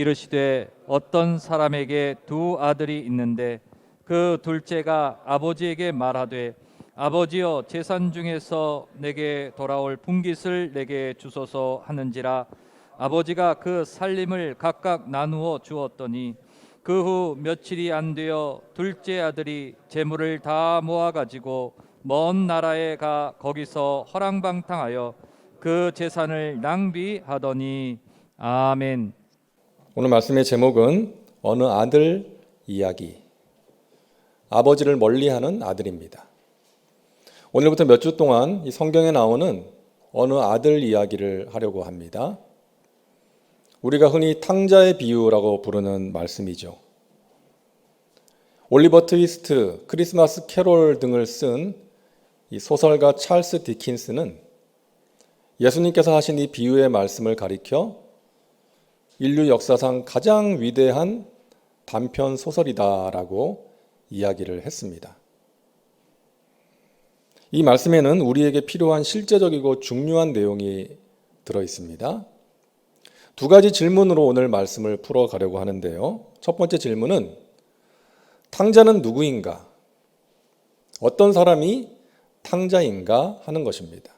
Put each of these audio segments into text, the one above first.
이르시되 어떤 사람에게 두 아들이 있는데 그 둘째가 아버지에게 말하되 아버지여 재산 중에서 내게 돌아올 분깃을 내게 주소서 하는지라. 아버지가 그 살림을 각각 나누어 주었더니 그 후 며칠이 안 되어 둘째 아들이 재물을 다 모아 가지고 먼 나라에 가 거기서 허랑방탕하여 그 재산을 낭비하더니. 아멘. 오늘 말씀의 제목은 어느 아들 이야기, 아버지를 멀리하는 아들입니다. 오늘부터 몇 주 동안 이 성경에 나오는 어느 아들 이야기를 하려고 합니다. 우리가 흔히 탕자의 비유라고 부르는 말씀이죠. 올리버 트위스트, 크리스마스 캐롤 등을 쓴 이 소설가 찰스 디킨스는 예수님께서 하신 이 비유의 말씀을 가리켜 인류 역사상 가장 위대한 단편 소설이다라고 이야기를 했습니다. 이 말씀에는 우리에게 필요한 실제적이고 중요한 내용이 들어 있습니다. 두 가지 질문으로 오늘 말씀을 풀어가려고 하는데요. 첫 번째 질문은 탕자는 누구인가? 어떤 사람이 탕자인가 하는 것입니다.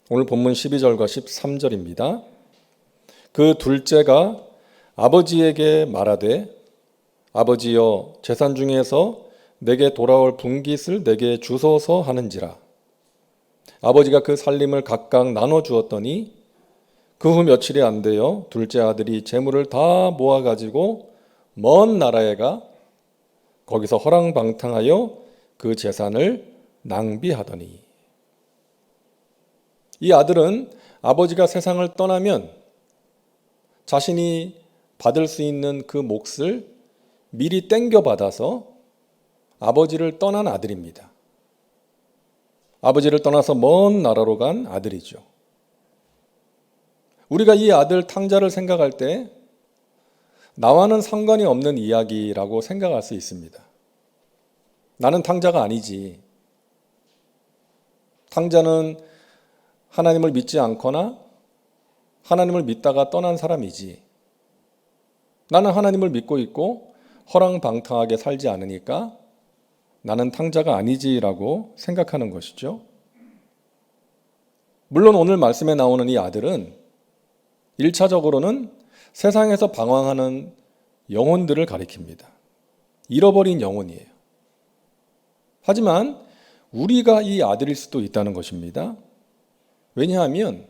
오늘 본문 12절과 13절입니다. 그 둘째가 아버지에게 말하되 아버지여 재산 중에서 내게 돌아올 분깃을 내게 주소서 하는지라. 아버지가 그 살림을 각각 나눠 주었더니 그 후 며칠이 안 되어 둘째 아들이 재물을 다 모아 가지고 먼 나라에 가 거기서 허랑방탕하여 그 재산을 낭비하더니. 이 아들은 아버지가 세상을 떠나면 자신이 받을 수 있는 그 몫을 미리 땡겨받아서 아버지를 떠난 아들입니다. 아버지를 떠나서 먼 나라로 간 아들이죠. 우리가 이 아들 탕자를 생각할 때 나와는 상관이 없는 이야기라고 생각할 수 있습니다. 나는 탕자가 아니지. 탕자는 하나님을 믿지 않거나 하나님을 믿다가 떠난 사람이지. 나는 하나님을 믿고 있고 허랑방탕하게 살지 않으니까 나는 탕자가 아니지라고 생각하는 것이죠. 물론 오늘 말씀에 나오는 이 아들은 1차적으로는 세상에서 방황하는 영혼들을 가리킵니다. 잃어버린 영혼이에요. 하지만 우리가 이 아들일 수도 있다는 것입니다. 왜냐하면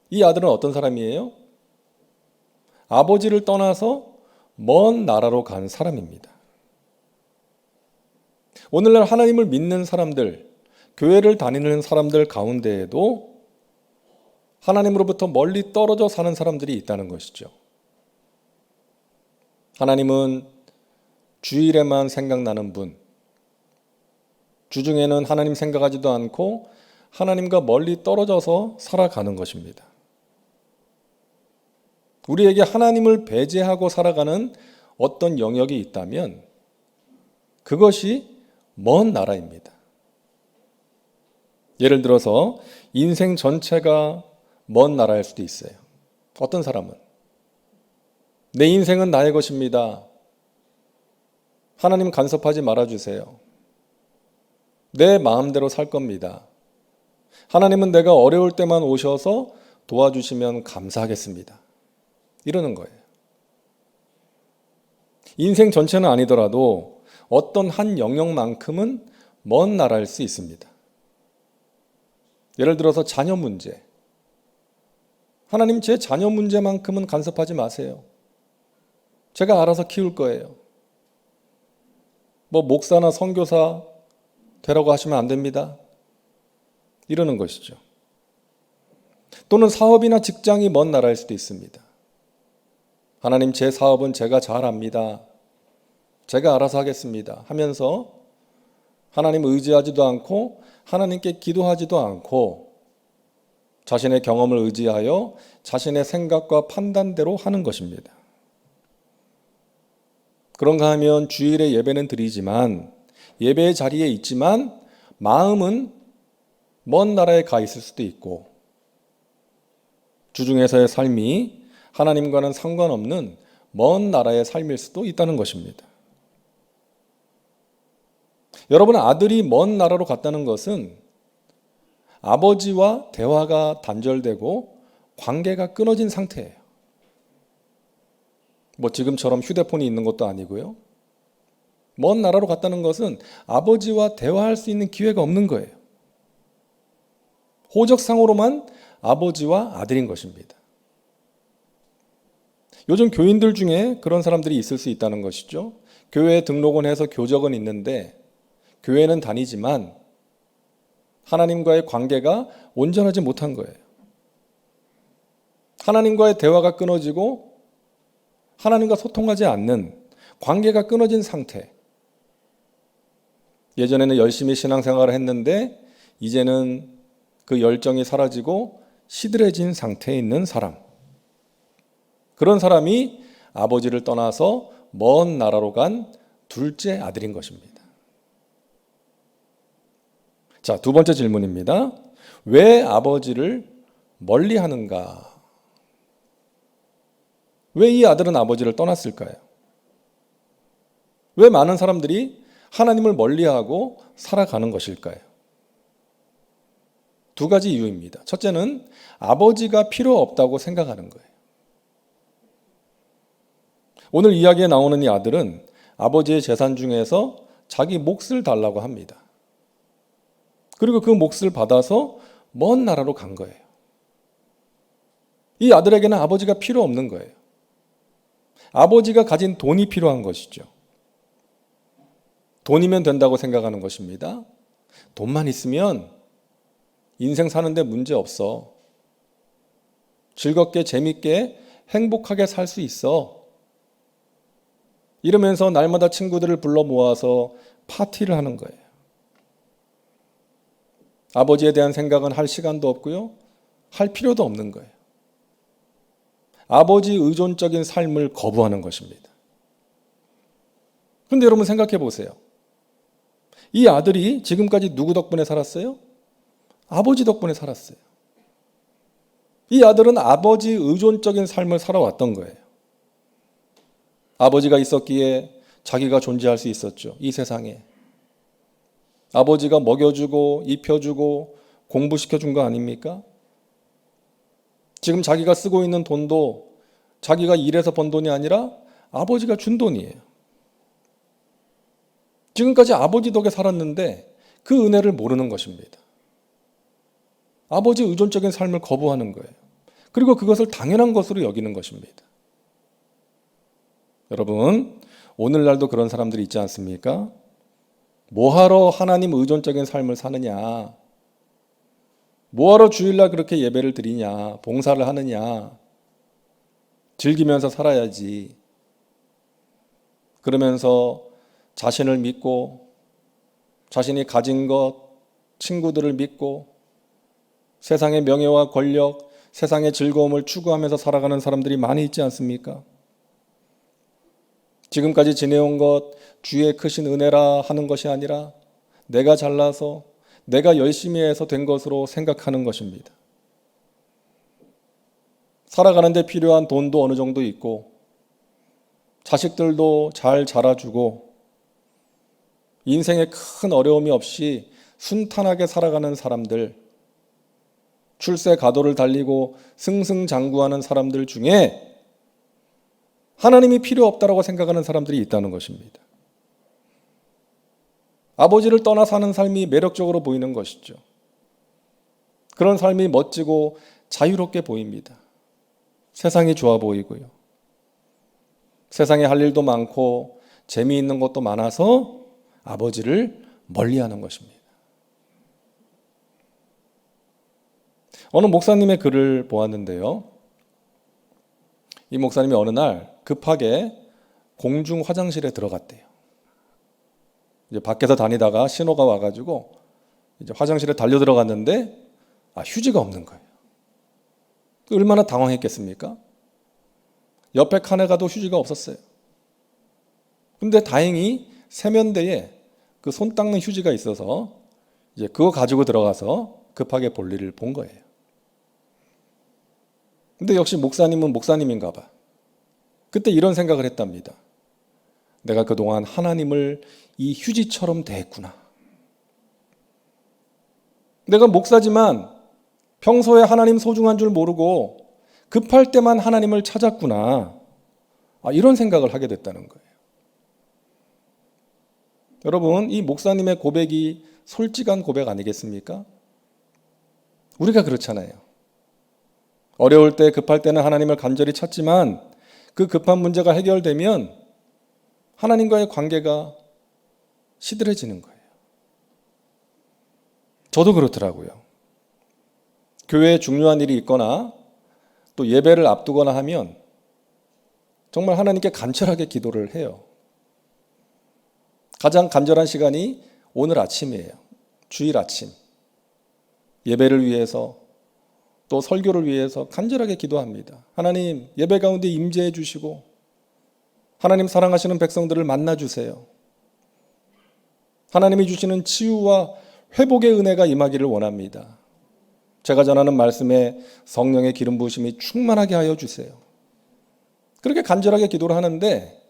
이 아들은 어떤 사람이에요? 아버지를 떠나서 먼 나라로 간 사람입니다. 오늘날 하나님을 믿는 사람들, 교회를 다니는 사람들 가운데에도 하나님으로부터 멀리 떨어져 사는 사람들이 있다는 것이죠. 하나님은 주일에만 생각나는 분, 주중에는 하나님 생각하지도 않고 하나님과 멀리 떨어져서 살아가는 것입니다. 우리에게 하나님을 배제하고 살아가는 어떤 영역이 있다면 그것이 먼 나라입니다. 예를 들어서 인생 전체가 먼 나라일 수도 있어요. 어떤 사람은 내 인생은 나의 것입니다. 하나님 간섭하지 말아주세요. 내 마음대로 살 겁니다. 하나님은 내가 어려울 때만 오셔서 도와주시면 감사하겠습니다. 이러는 거예요. 인생 전체는 아니더라도 어떤 한 영역만큼은 먼 나라일 수 있습니다. 예를 들어서 자녀 문제. 하나님 제 자녀 문제만큼은 간섭하지 마세요. 제가 알아서 키울 거예요. 목사나 선교사 되라고 하시면 안 됩니다. 이러는 것이죠. 또는 사업이나 직장이 먼 나라일 수도 있습니다. 하나님 제 사업은 제가 잘 압니다. 제가 알아서 하겠습니다. 하면서 하나님 의지하지도 않고 하나님께 기도하지도 않고 자신의 경험을 의지하여 자신의 생각과 판단대로 하는 것입니다. 그런가 하면 주일에 예배는 드리지만 예배의 자리에 있지만 마음은 먼 나라에 가 있을 수도 있고 주중에서의 삶이 하나님과는 상관없는 먼 나라의 삶일 수도 있다는 것입니다. 여러분, 아들이 먼 나라로 갔다는 것은 아버지와 대화가 단절되고 관계가 끊어진 상태예요. 뭐 지금처럼 휴대폰이 있는 것도 아니고요. 먼 나라로 갔다는 것은 아버지와 대화할 수 있는 기회가 없는 거예요. 호적상으로만 아버지와 아들인 것입니다. 요즘 교인들 중에 그런 사람들이 있을 수 있다는 것이죠. 교회에 등록은 해서 교적은 있는데 교회는 다니지만 하나님과의 관계가 온전하지 못한 거예요. 하나님과의 대화가 끊어지고 하나님과 소통하지 않는 관계가 끊어진 상태. 예전에는 열심히 신앙생활을 했는데 이제는 그 열정이 사라지고 시들해진 상태에 있는 사람. 그런 사람이 아버지를 떠나서 먼 나라로 간 둘째 아들인 것입니다. 자, 두 번째 질문입니다. 왜 아버지를 멀리 하는가? 왜 이 아들은 아버지를 떠났을까요? 왜 많은 사람들이 하나님을 멀리하고 살아가는 것일까요? 두 가지 이유입니다. 첫째는 아버지가 필요 없다고 생각하는 거예요. 오늘 이야기에 나오는 이 아들은 아버지의 재산 중에서 자기 몫을 달라고 합니다. 그리고 그 몫을 받아서 먼 나라로 간 거예요. 이 아들에게는 아버지가 필요 없는 거예요. 아버지가 가진 돈이 필요한 것이죠. 돈이면 된다고 생각하는 것입니다. 돈만 있으면 인생 사는데 문제 없어. 즐겁게 재밌게 행복하게 살 수 있어. 이러면서 날마다 친구들을 불러 모아서 파티를 하는 거예요. 아버지에 대한 생각은 할 시간도 없고요. 할 필요도 없는 거예요. 아버지 의존적인 삶을 거부하는 것입니다. 그런데 여러분 생각해 보세요. 이 아들이 지금까지 누구 덕분에 살았어요? 아버지 덕분에 살았어요. 이 아들은 아버지 의존적인 삶을 살아왔던 거예요. 아버지가 있었기에 자기가 존재할 수 있었죠. 이 세상에. 아버지가 먹여주고 입혀주고 공부시켜준 거 아닙니까? 지금 자기가 쓰고 있는 돈도 자기가 일해서 번 돈이 아니라 아버지가 준 돈이에요. 지금까지 아버지 덕에 살았는데 그 은혜를 모르는 것입니다. 아버지 의존적인 삶을 거부하는 거예요. 그리고 그것을 당연한 것으로 여기는 것입니다. 여러분, 오늘날도 그런 사람들이 있지 않습니까? 뭐하러 하나님 의존적인 삶을 사느냐? 뭐하러 주일날 그렇게 예배를 드리냐? 봉사를 하느냐? 즐기면서 살아야지. 그러면서 자신을 믿고 자신이 가진 것, 친구들을 믿고 세상의 명예와 권력, 세상의 즐거움을 추구하면서 살아가는 사람들이 많이 있지 않습니까? 지금까지 지내온 것 주의 크신 은혜라 하는 것이 아니라 내가 잘나서 내가 열심히 해서 된 것으로 생각하는 것입니다. 살아가는데 필요한 돈도 어느 정도 있고 자식들도 잘 자라주고 인생에 큰 어려움이 없이 순탄하게 살아가는 사람들, 출세 가도를 달리고 승승장구하는 사람들 중에 하나님이 필요 없다고 생각하는 사람들이 있다는 것입니다. 아버지를 떠나 사는 삶이 매력적으로 보이는 것이죠. 그런 삶이 멋지고 자유롭게 보입니다. 세상이 좋아 보이고요. 세상에 할 일도 많고 재미있는 것도 많아서 아버지를 멀리하는 것입니다. 어느 목사님의 글을 보았는데요. 이 목사님이 어느 날 급하게 공중 화장실에 들어갔대요. 이제 밖에서 다니다가 신호가 와가지고 이제 화장실에 달려 들어갔는데 휴지가 없는 거예요. 얼마나 당황했겠습니까? 옆에 칸에 가도 휴지가 없었어요. 근데 다행히 세면대에 그 손 닦는 휴지가 있어서 이제 그거 가지고 들어가서 급하게 볼일을 본 거예요. 근데 역시 목사님은 목사님인가 봐. 그때 이런 생각을 했답니다. 내가 그동안 하나님을 이 휴지처럼 대했구나. 내가 목사지만 평소에 하나님 소중한 줄 모르고 급할 때만 하나님을 찾았구나. 이런 생각을 하게 됐다는 거예요. 여러분, 이 목사님의 고백이 솔직한 고백 아니겠습니까? 우리가 그렇잖아요. 어려울 때, 급할 때는 하나님을 간절히 찾지만 그 급한 문제가 해결되면 하나님과의 관계가 시들해지는 거예요. 저도 그렇더라고요. 교회에 중요한 일이 있거나 또 예배를 앞두거나 하면 정말 하나님께 간절하게 기도를 해요. 가장 간절한 시간이 오늘 아침이에요. 주일 아침. 예배를 위해서 또 설교를 위해서 간절하게 기도합니다. 하나님, 예배 가운데 임재해 주시고 하나님 사랑하시는 백성들을 만나 주세요. 하나님이 주시는 치유와 회복의 은혜가 임하기를 원합니다. 제가 전하는 말씀에 성령의 기름 부으심이 충만하게 하여 주세요. 그렇게 간절하게 기도를 하는데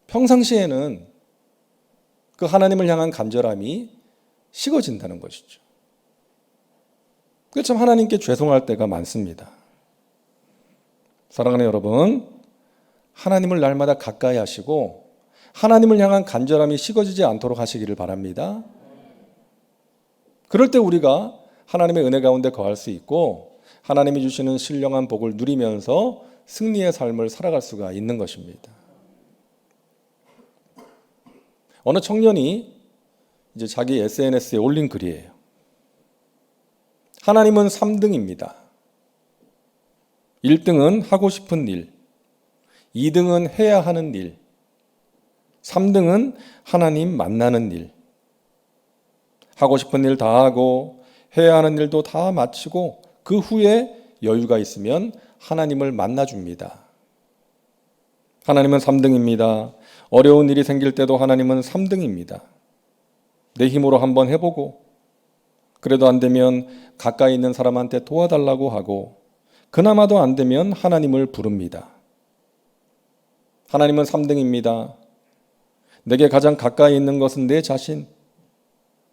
평상시에는 그 하나님을 향한 간절함이 식어진다는 것이죠. 그래서 참 하나님께 죄송할 때가 많습니다. 사랑하는 여러분, 하나님을 날마다 가까이 하시고 하나님을 향한 간절함이 식어지지 않도록 하시기를 바랍니다. 그럴 때 우리가 하나님의 은혜 가운데 거할 수 있고 하나님이 주시는 신령한 복을 누리면서 승리의 삶을 살아갈 수가 있는 것입니다. 어느 청년이 이제 자기 SNS에 올린 글이에요. 하나님은 3등입니다. 1등은 하고 싶은 일, 2등은 해야 하는 일, 3등은 하나님 만나는 일. 하고 싶은 일 다 하고 해야 하는 일도 다 마치고 그 후에 여유가 있으면 하나님을 만나줍니다. 하나님은 3등입니다. 어려운 일이 생길 때도 하나님은 3등입니다. 내 힘으로 한번 해보고 그래도 안 되면 가까이 있는 사람한테 도와달라고 하고 그나마도 안 되면 하나님을 부릅니다. 하나님은 3등입니다. 내게 가장 가까이 있는 것은 내 자신,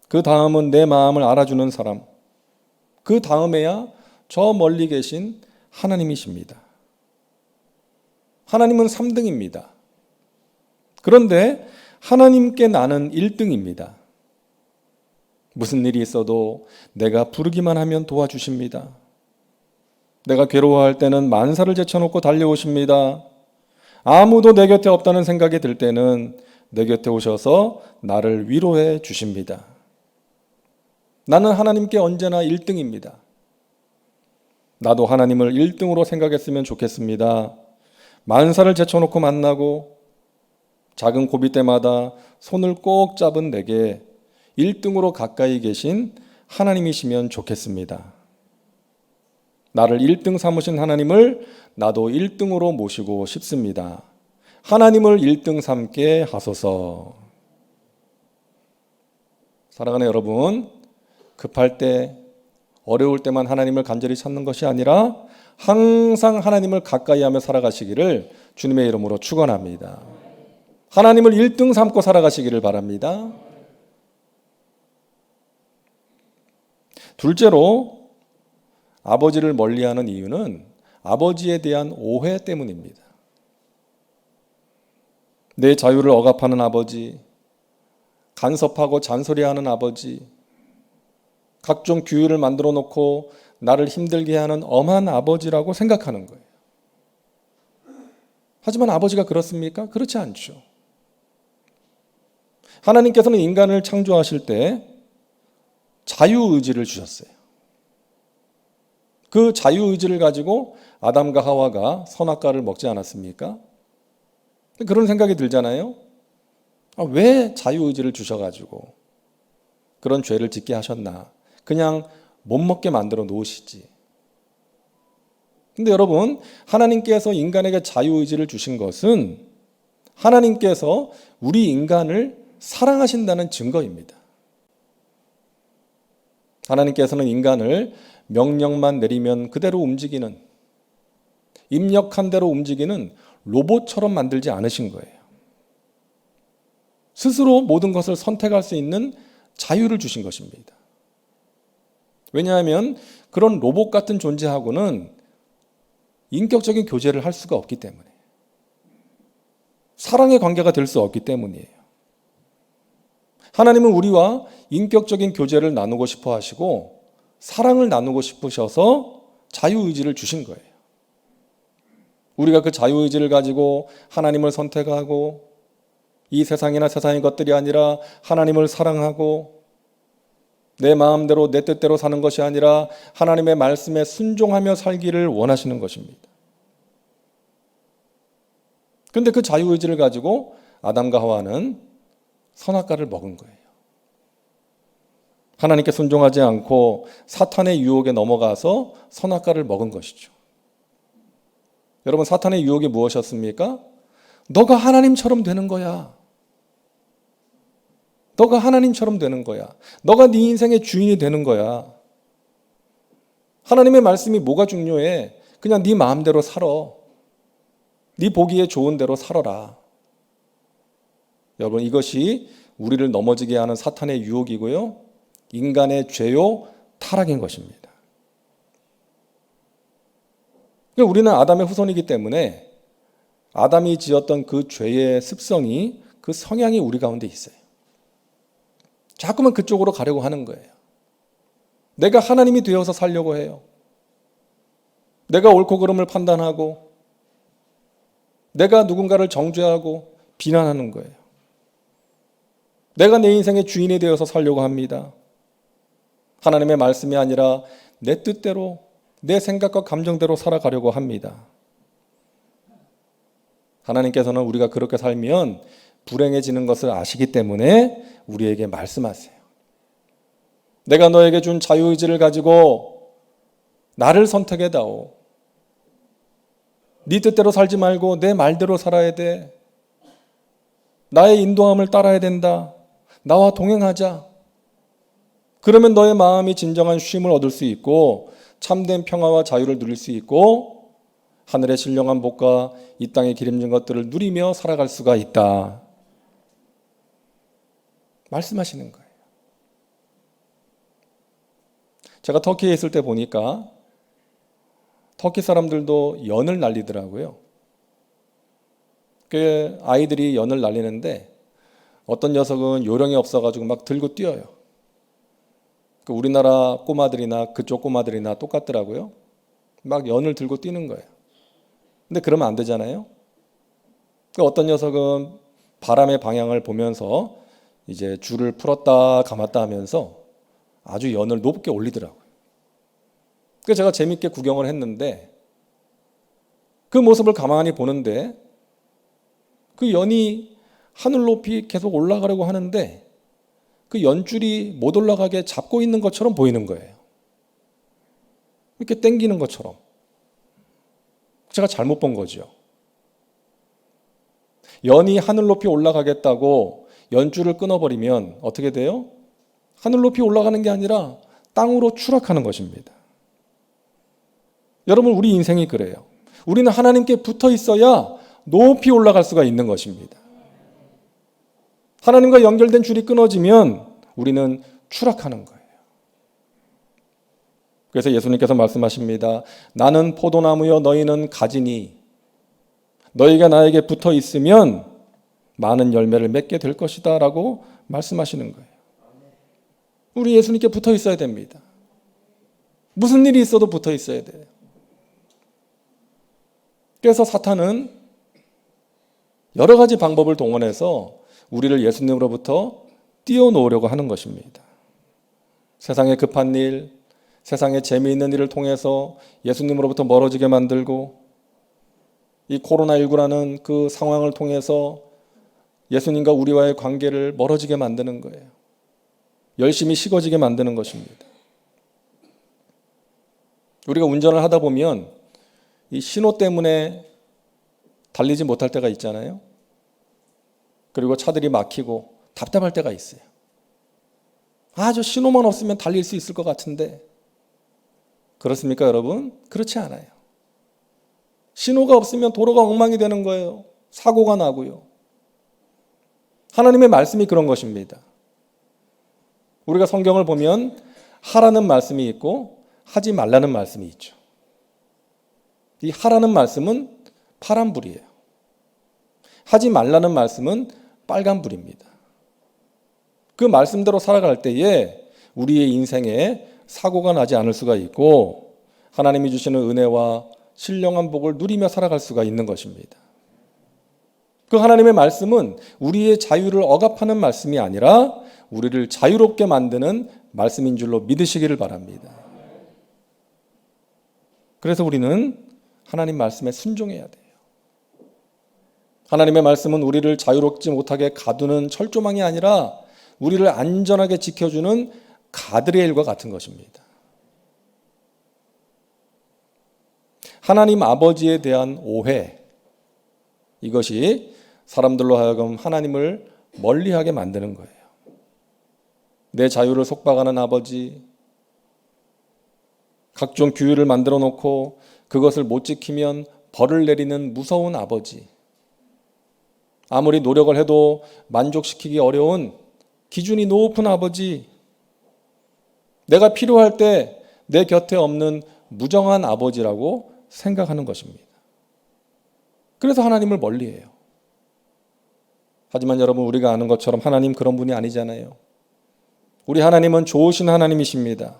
그 다음은 내 마음을 알아주는 사람, 그 다음에야 저 멀리 계신 하나님이십니다. 하나님은 3등입니다. 그런데 하나님께 나는 1등입니다. 무슨 일이 있어도 내가 부르기만 하면 도와주십니다. 내가 괴로워할 때는 만사를 제쳐놓고 달려오십니다. 아무도 내 곁에 없다는 생각이 들 때는 내 곁에 오셔서 나를 위로해 주십니다. 나는 하나님께 언제나 1등입니다. 나도 하나님을 1등으로 생각했으면 좋겠습니다. 만사를 제쳐놓고 만나고 작은 고비 때마다 손을 꼭 잡은 내게 1등으로 가까이 계신 하나님이시면 좋겠습니다. 나를 1등 삼으신 하나님을 나도 1등으로 모시고 싶습니다. 하나님을 1등 삼게 하소서. 사랑하는 여러분, 급할 때, 어려울 때만 하나님을 간절히 찾는 것이 아니라 항상 하나님을 가까이 하며 살아가시기를 주님의 이름으로 축원합니다. 하나님을 1등 삼고 살아가시기를 바랍니다. 둘째로 아버지를 멀리하는 이유는 아버지에 대한 오해 때문입니다. 내 자유를 억압하는 아버지, 간섭하고 잔소리하는 아버지, 각종 규율을 만들어 놓고 나를 힘들게 하는 엄한 아버지라고 생각하는 거예요. 하지만 아버지가 그렇습니까? 그렇지 않죠. 하나님께서는 인간을 창조하실 때 자유의지를 주셨어요. 그 자유의지를 가지고 아담과 하와가 선악과를 먹지 않았습니까? 그런 생각이 들잖아요. 왜 자유의지를 주셔가지고 그런 죄를 짓게 하셨나? 그냥 못 먹게 만들어 놓으시지. 근데 여러분, 하나님께서 인간에게 자유의지를 주신 것은 하나님께서 우리 인간을 사랑하신다는 증거입니다. 하나님께서는 인간을 명령만 내리면 그대로 움직이는 입력한 대로 움직이는 로봇처럼 만들지 않으신 거예요. 스스로 모든 것을 선택할 수 있는 자유를 주신 것입니다. 왜냐하면 그런 로봇 같은 존재하고는 인격적인 교제를 할 수가 없기 때문에, 사랑의 관계가 될 수 없기 때문이에요. 하나님은 우리와 인격적인 교제를 나누고 싶어 하시고 사랑을 나누고 싶으셔서 자유의지를 주신 거예요. 우리가 그 자유의지를 가지고 하나님을 선택하고 이 세상이나 세상의 것들이 아니라 하나님을 사랑하고 내 마음대로 내 뜻대로 사는 것이 아니라 하나님의 말씀에 순종하며 살기를 원하시는 것입니다. 그런데 그 자유의지를 가지고 아담과 하와는 선악과를 먹은 거예요. 하나님께 순종하지 않고 사탄의 유혹에 넘어가서 선악과를 먹은 것이죠. 여러분, 사탄의 유혹이 무엇이었습니까? 너가 하나님처럼 되는 거야. 너가 하나님처럼 되는 거야. 너가 네 인생의 주인이 되는 거야. 하나님의 말씀이 뭐가 중요해? 그냥 네 마음대로 살아. 네 보기에 좋은 대로 살아라. 여러분, 이것이 우리를 넘어지게 하는 사탄의 유혹이고요, 인간의 죄요 타락인 것입니다. 우리는 아담의 후손이기 때문에 아담이 지었던 그 죄의 습성이, 그 성향이 우리 가운데 있어요. 자꾸만 그쪽으로 가려고 하는 거예요. 내가 하나님이 되어서 살려고 해요. 내가 옳고 그름을 판단하고 내가 누군가를 정죄하고 비난하는 거예요. 내가 내 인생의 주인이 되어서 살려고 합니다. 하나님의 말씀이 아니라 내 뜻대로, 내 생각과 감정대로 살아가려고 합니다. 하나님께서는 우리가 그렇게 살면 불행해지는 것을 아시기 때문에 우리에게 말씀하세요. 내가 너에게 준 자유의지를 가지고 나를 선택해다오. 네 뜻대로 살지 말고 내 말대로 살아야 돼. 나의 인도함을 따라야 된다. 나와 동행하자. 그러면 너의 마음이 진정한 쉼을 얻을 수 있고 참된 평화와 자유를 누릴 수 있고 하늘의 신령한 복과 이 땅의 기름진 것들을 누리며 살아갈 수가 있다. 말씀하시는 거예요. 제가 터키에 있을 때 보니까 터키 사람들도 연을 날리더라고요. 그 아이들이 연을 날리는데 어떤 녀석은 요령이 없어가지고 막 들고 뛰어요. 그 우리나라 꼬마들이나 그쪽 꼬마들이나 똑같더라고요. 막 연을 들고 뛰는 거예요. 근데 그러면 안 되잖아요. 그 어떤 녀석은 바람의 방향을 보면서 이제 줄을 풀었다 감았다 하면서 아주 연을 높게 올리더라고요. 그래서 제가 재밌게 구경을 했는데 그 모습을 가만히 보는데 그 연이 하늘 높이 계속 올라가려고 하는데 그 연줄이 못 올라가게 잡고 있는 것처럼 보이는 거예요. 이렇게 당기는 것처럼. 제가 잘못 본 거죠. 연이 하늘 높이 올라가겠다고 연줄을 끊어버리면 어떻게 돼요? 하늘 높이 올라가는 게 아니라 땅으로 추락하는 것입니다. 여러분, 우리 인생이 그래요. 우리는 하나님께 붙어 있어야 높이 올라갈 수가 있는 것입니다. 하나님과 연결된 줄이 끊어지면 우리는 추락하는 거예요. 그래서 예수님께서 말씀하십니다. 나는 포도나무여 너희는 가지니 너희가 나에게 붙어 있으면 많은 열매를 맺게 될 것이다 라고 말씀하시는 거예요. 우리 예수님께 붙어 있어야 됩니다. 무슨 일이 있어도 붙어 있어야 돼요. 그래서 사탄은 여러 가지 방법을 동원해서 우리를 예수님으로부터 띄워놓으려고 하는 것입니다. 세상에 급한 일, 세상에 재미있는 일을 통해서 예수님으로부터 멀어지게 만들고 이 코로나19라는 그 상황을 통해서 예수님과 우리와의 관계를 멀어지게 만드는 거예요. 열심히 식어지게 만드는 것입니다. 우리가 운전을 하다 보면 이 신호 때문에 달리지 못할 때가 있잖아요. 그리고 차들이 막히고 답답할 때가 있어요. 저 신호만 없으면 달릴 수 있을 것 같은데. 그렇습니까, 여러분? 그렇지 않아요. 신호가 없으면 도로가 엉망이 되는 거예요. 사고가 나고요. 하나님의 말씀이 그런 것입니다. 우리가 성경을 보면 하라는 말씀이 있고 하지 말라는 말씀이 있죠. 이 하라는 말씀은 파란불이에요. 하지 말라는 말씀은 빨간불입니다. 그 말씀대로 살아갈 때에 우리의 인생에 사고가 나지 않을 수가 있고 하나님이 주시는 은혜와 신령한 복을 누리며 살아갈 수가 있는 것입니다. 그 하나님의 말씀은 우리의 자유를 억압하는 말씀이 아니라 우리를 자유롭게 만드는 말씀인 줄로 믿으시기를 바랍니다. 그래서 우리는 하나님 말씀에 순종해야 돼요. 하나님의 말씀은 우리를 자유롭지 못하게 가두는 철조망이 아니라 우리를 안전하게 지켜주는 가드레일과 같은 것입니다. 하나님 아버지에 대한 오해, 이것이 사람들로 하여금 하나님을 멀리하게 만드는 거예요. 내 자유를 속박하는 아버지, 각종 규율을 만들어 놓고 그것을 못 지키면 벌을 내리는 무서운 아버지, 아무리 노력을 해도 만족시키기 어려운 기준이 높은 아버지, 내가 필요할 때 내 곁에 없는 무정한 아버지라고 생각하는 것입니다. 그래서 하나님을 멀리해요. 하지만 여러분, 우리가 아는 것처럼 하나님 그런 분이 아니잖아요. 우리 하나님은 좋으신 하나님이십니다.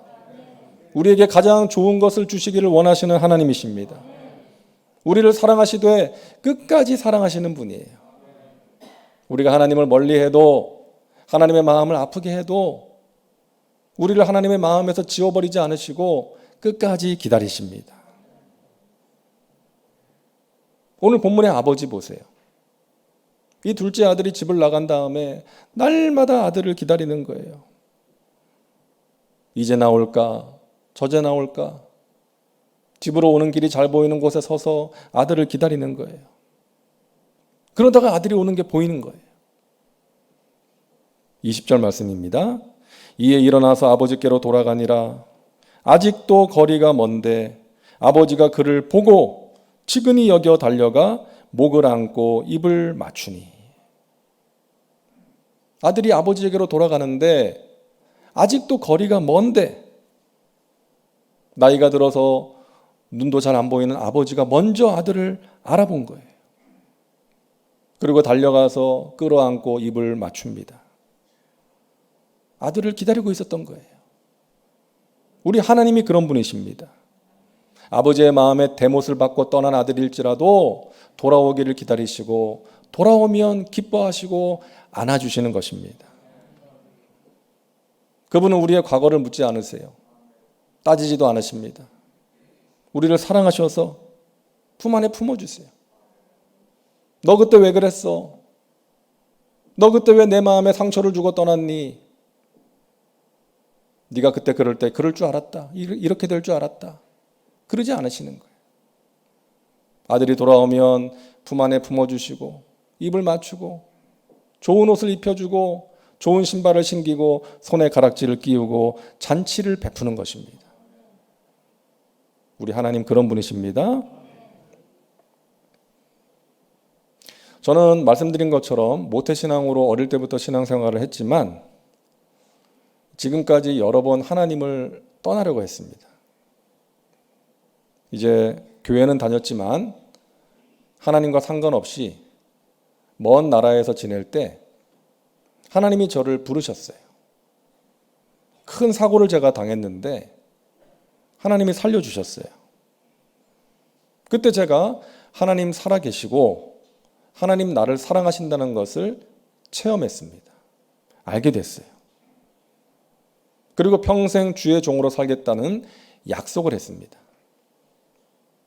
우리에게 가장 좋은 것을 주시기를 원하시는 하나님이십니다. 우리를 사랑하시되 끝까지 사랑하시는 분이에요. 우리가 하나님을 멀리해도, 하나님의 마음을 아프게 해도 우리를 하나님의 마음에서 지워버리지 않으시고 끝까지 기다리십니다. 오늘 본문의 아버지 보세요. 이 둘째 아들이 집을 나간 다음에 날마다 아들을 기다리는 거예요. 이제 나올까? 저제 나올까? 집으로 오는 길이 잘 보이는 곳에 서서 아들을 기다리는 거예요. 그러다가 아들이 오는 게 보이는 거예요. 20절 말씀입니다. 이에 일어나서 아버지께로 돌아가니라. 아직도 거리가 먼데 아버지가 그를 보고 치근히 여겨 달려가 목을 안고 입을 맞추니. 아들이 아버지에게로 돌아가는데 아직도 거리가 먼데, 나이가 들어서 눈도 잘 안 보이는 아버지가 먼저 아들을 알아본 거예요. 그리고 달려가서 끌어안고 입을 맞춥니다. 아들을 기다리고 있었던 거예요. 우리 하나님이 그런 분이십니다. 아버지의 마음에 대못을 받고 떠난 아들일지라도 돌아오기를 기다리시고 돌아오면 기뻐하시고 안아주시는 것입니다. 그분은 우리의 과거를 묻지 않으세요. 따지지도 않으십니다. 우리를 사랑하셔서 품 안에 품어주세요. 너 그때 왜 그랬어? 너 그때 왜 내 마음에 상처를 주고 떠났니? 네가 그때 그럴 때 그럴 줄 알았다. 이렇게 될 줄 알았다. 그러지 않으시는 거예요. 아들이 돌아오면 품 안에 품어주시고 입을 맞추고 좋은 옷을 입혀주고 좋은 신발을 신기고 손에 가락지를 끼우고 잔치를 베푸는 것입니다. 우리 하나님 그런 분이십니다. 저는 말씀드린 것처럼 모태신앙으로 어릴 때부터 신앙생활을 했지만 지금까지 여러 번 하나님을 떠나려고 했습니다. 이제 교회는 다녔지만 하나님과 상관없이 먼 나라에서 지낼 때 하나님이 저를 부르셨어요. 큰 사고를 제가 당했는데 하나님이 살려주셨어요. 그때 제가 하나님 살아계시고 하나님 나를 사랑하신다는 것을 체험했습니다. 알게 됐어요. 그리고 평생 주의 종으로 살겠다는 약속을 했습니다.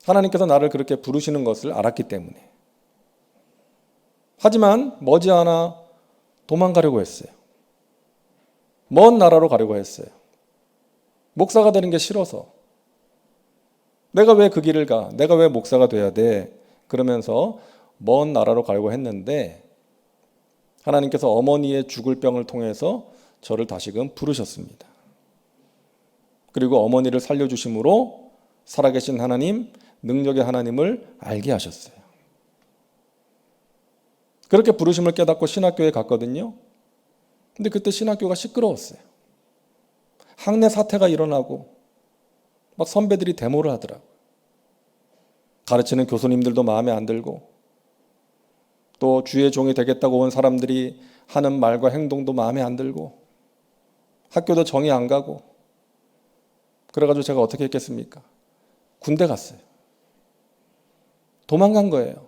하나님께서 나를 그렇게 부르시는 것을 알았기 때문에. 하지만 머지않아 도망가려고 했어요. 먼 나라로 가려고 했어요. 목사가 되는 게 싫어서. 내가 왜 그 길을 가? 내가 왜 목사가 돼야 돼? 그러면서 먼 나라로 가려고 했는데 하나님께서 어머니의 죽을 병을 통해서 저를 다시금 부르셨습니다. 그리고 어머니를 살려주심으로 살아계신 하나님, 능력의 하나님을 알게 하셨어요. 그렇게 부르심을 깨닫고 신학교에 갔거든요. 근데 그때 신학교가 시끄러웠어요. 학내 사태가 일어나고 막 선배들이 데모를 하더라고요. 가르치는 교수님들도 마음에 안 들고 또 주의 종이 되겠다고 온 사람들이 하는 말과 행동도 마음에 안 들고 학교도 정이 안 가고 그래가지고 제가 어떻게 했겠습니까? 군대 갔어요. 도망간 거예요.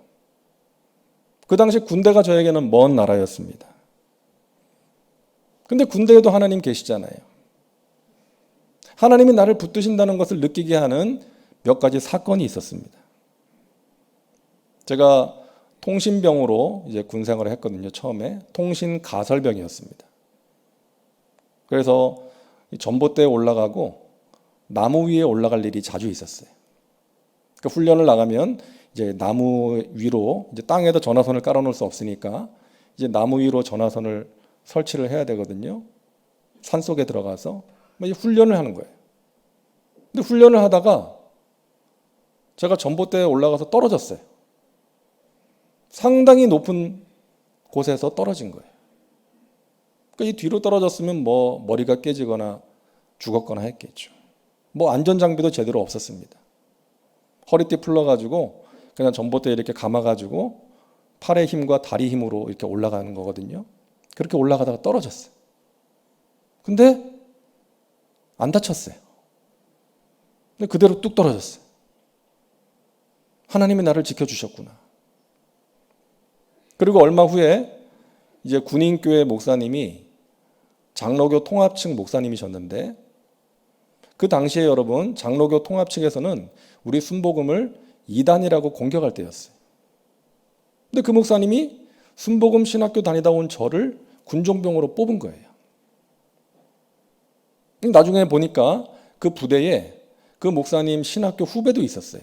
그 당시 군대가 저에게는 먼 나라였습니다. 근데 군대에도 하나님 계시잖아요. 하나님이 나를 붙드신다는 것을 느끼게 하는 몇 가지 사건이 있었습니다. 제가 통신병으로 이제 군 생활을 했거든요. 처음에 통신 가설병이었습니다. 그래서 전봇대에 올라가고 나무 위에 올라갈 일이 자주 있었어요. 그 훈련을 나가면 이제 나무 위로 이제 땅에다 전화선을 깔아놓을 수 없으니까 이제 나무 위로 전화선을 설치를 해야 되거든요. 산 속에 들어가서 훈련을 하는 거예요. 근데 훈련을 하다가 제가 전봇대에 올라가서 떨어졌어요. 상당히 높은 곳에서 떨어진 거예요. 그러니까 이 뒤로 떨어졌으면 뭐 머리가 깨지거나 죽었거나 했겠죠. 뭐 안전장비도 제대로 없었습니다. 허리띠 풀러가지고 그냥 전봇대에 이렇게 감아가지고 팔의 힘과 다리 힘으로 이렇게 올라가는 거거든요. 그렇게 올라가다가 떨어졌어요. 근데 안 다쳤어요. 근데 그대로 뚝 떨어졌어요. 하나님이 나를 지켜주셨구나. 그리고 얼마 후에 이제 군인교회 목사님이 장로교 통합 측 목사님이셨는데 그 당시에 여러분 장로교 통합 측에서는 우리 순복음을 이단이라고 공격할 때였어요. 근데 그 목사님이 순복음 신학교 다니다 온 저를 군종병으로 뽑은 거예요. 나중에 보니까 그 부대에 그 목사님 신학교 후배도 있었어요.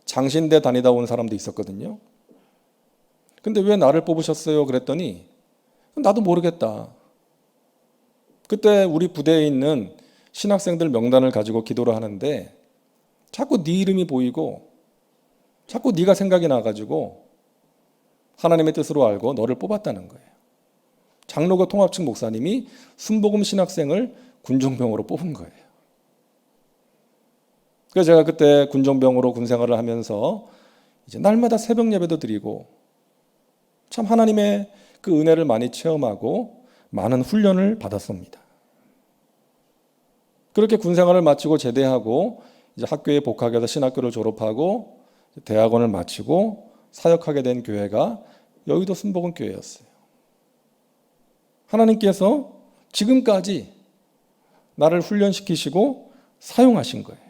장신대 다니다 온 사람도 있었거든요. 근데 왜 나를 뽑으셨어요? 그랬더니 나도 모르겠다. 그때 우리 부대에 있는 신학생들 명단을 가지고 기도를 하는데 자꾸 네 이름이 보이고 자꾸 네가 생각이 나가지고 하나님의 뜻으로 알고 너를 뽑았다는 거예요. 장로교 통합측 목사님이 순복음 신학생을 군종병으로 뽑은 거예요. 그래서 제가 그때 군종병으로 군 생활을 하면서 이제 날마다 새벽 예배도 드리고 참 하나님의 그 은혜를 많이 체험하고 많은 훈련을 받았습니다. 그렇게 군 생활을 마치고 제대하고 이제 학교에 복학해서 신학교를 졸업하고 대학원을 마치고 사역하게 된 교회가 여의도 순복음 교회였어요. 하나님께서 지금까지 나를 훈련시키시고 사용하신 거예요.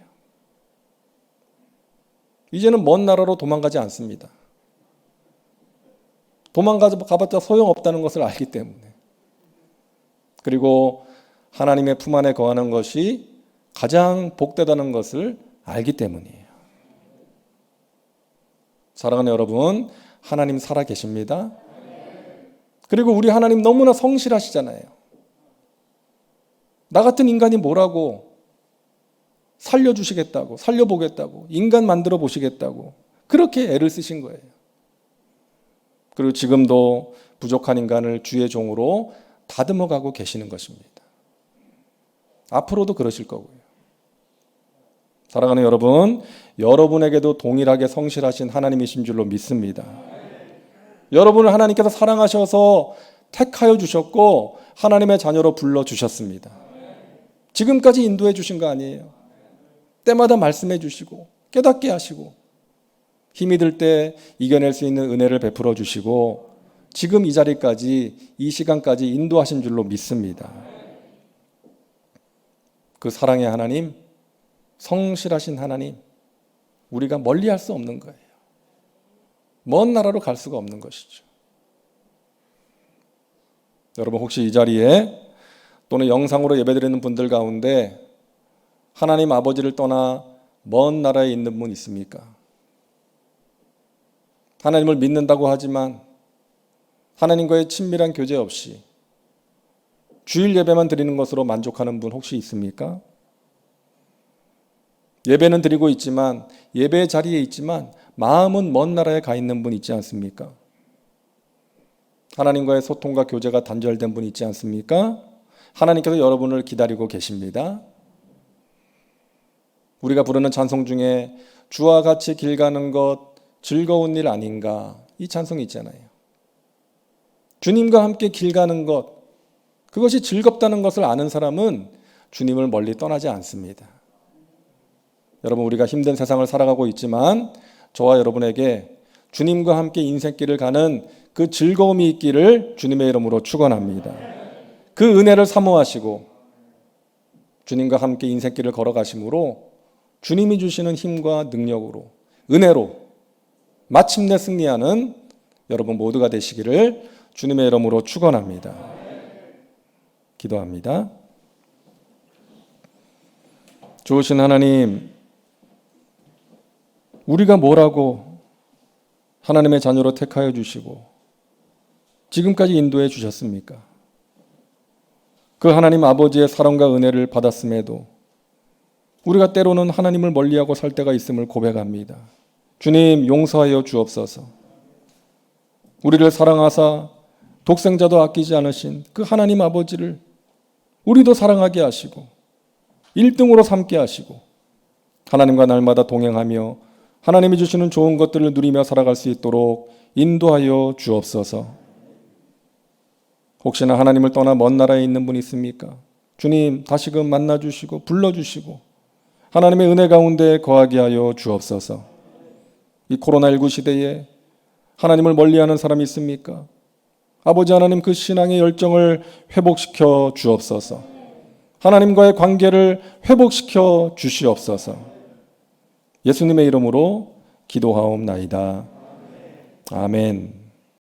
이제는 먼 나라로 도망가지 않습니다. 도망가봤자 소용없다는 것을 알기 때문에. 그리고 하나님의 품 안에 거하는 것이 가장 복되다는 것을 알기 때문이에요. 사랑하는 여러분, 하나님 살아 계십니다. 그리고 우리 하나님 너무나 성실하시잖아요. 나 같은 인간이 뭐라고 살려주시겠다고, 살려보겠다고, 인간 만들어 보시겠다고 그렇게 애를 쓰신 거예요. 그리고 지금도 부족한 인간을 주의 종으로 다듬어가고 계시는 것입니다. 앞으로도 그러실 거고요. 사랑하는 여러분, 여러분에게도 동일하게 성실하신 하나님이신 줄로 믿습니다. 여러분을 하나님께서 사랑하셔서 택하여 주셨고 하나님의 자녀로 불러주셨습니다. 지금까지 인도해 주신 거 아니에요. 때마다 말씀해 주시고 깨닫게 하시고 힘이 들 때 이겨낼 수 있는 은혜를 베풀어 주시고 지금 이 자리까지 이 시간까지 인도하신 줄로 믿습니다. 그 사랑의 하나님, 성실하신 하나님, 우리가 멀리할 수 없는 거예요. 먼 나라로 갈 수가 없는 것이죠. 여러분 혹시 이 자리에 또는 영상으로 예배드리는 분들 가운데 하나님 아버지를 떠나 먼 나라에 있는 분 있습니까? 하나님을 믿는다고 하지만 하나님과의 친밀한 교제 없이 주일 예배만 드리는 것으로 만족하는 분 혹시 있습니까? 예배는 드리고 있지만, 예배 자리에 있지만 마음은 먼 나라에 가 있는 분 있지 않습니까? 하나님과의 소통과 교제가 단절된 분 있지 않습니까? 하나님께서 여러분을 기다리고 계십니다. 우리가 부르는 찬송 중에 주와 같이 길 가는 것 즐거운 일 아닌가, 이 찬송이 있잖아요. 주님과 함께 길 가는 것, 그것이 즐겁다는 것을 아는 사람은 주님을 멀리 떠나지 않습니다. 여러분, 우리가 힘든 세상을 살아가고 있지만 저와 여러분에게 주님과 함께 인생길을 가는 그 즐거움이 있기를 주님의 이름으로 축원합니다. 그 은혜를 사모하시고 주님과 함께 인생길을 걸어가심으로 주님이 주시는 힘과 능력으로, 은혜로 마침내 승리하는 여러분 모두가 되시기를 주님의 이름으로 축원합니다. 기도합니다. 좋으신 하나님, 우리가 뭐라고 하나님의 자녀로 택하여 주시고 지금까지 인도해 주셨습니까? 그 하나님 아버지의 사랑과 은혜를 받았음에도 우리가 때로는 하나님을 멀리하고 살 때가 있음을 고백합니다. 주님, 용서하여 주옵소서. 우리를 사랑하사 독생자도 아끼지 않으신 그 하나님 아버지를 우리도 사랑하게 하시고 1등으로 삼게 하시고 하나님과 날마다 동행하며 하나님이 주시는 좋은 것들을 누리며 살아갈 수 있도록 인도하여 주옵소서. 혹시나 하나님을 떠나 먼 나라에 있는 분이 있습니까? 주님, 다시금 만나주시고 불러주시고 하나님의 은혜 가운데 거하게 하여 주옵소서. 이 코로나19 시대에 하나님을 멀리하는 사람이 있습니까? 아버지 하나님, 그 신앙의 열정을 회복시켜 주옵소서. 하나님과의 관계를 회복시켜 주시옵소서. 예수님의 이름으로 기도하옵나이다. 아멘.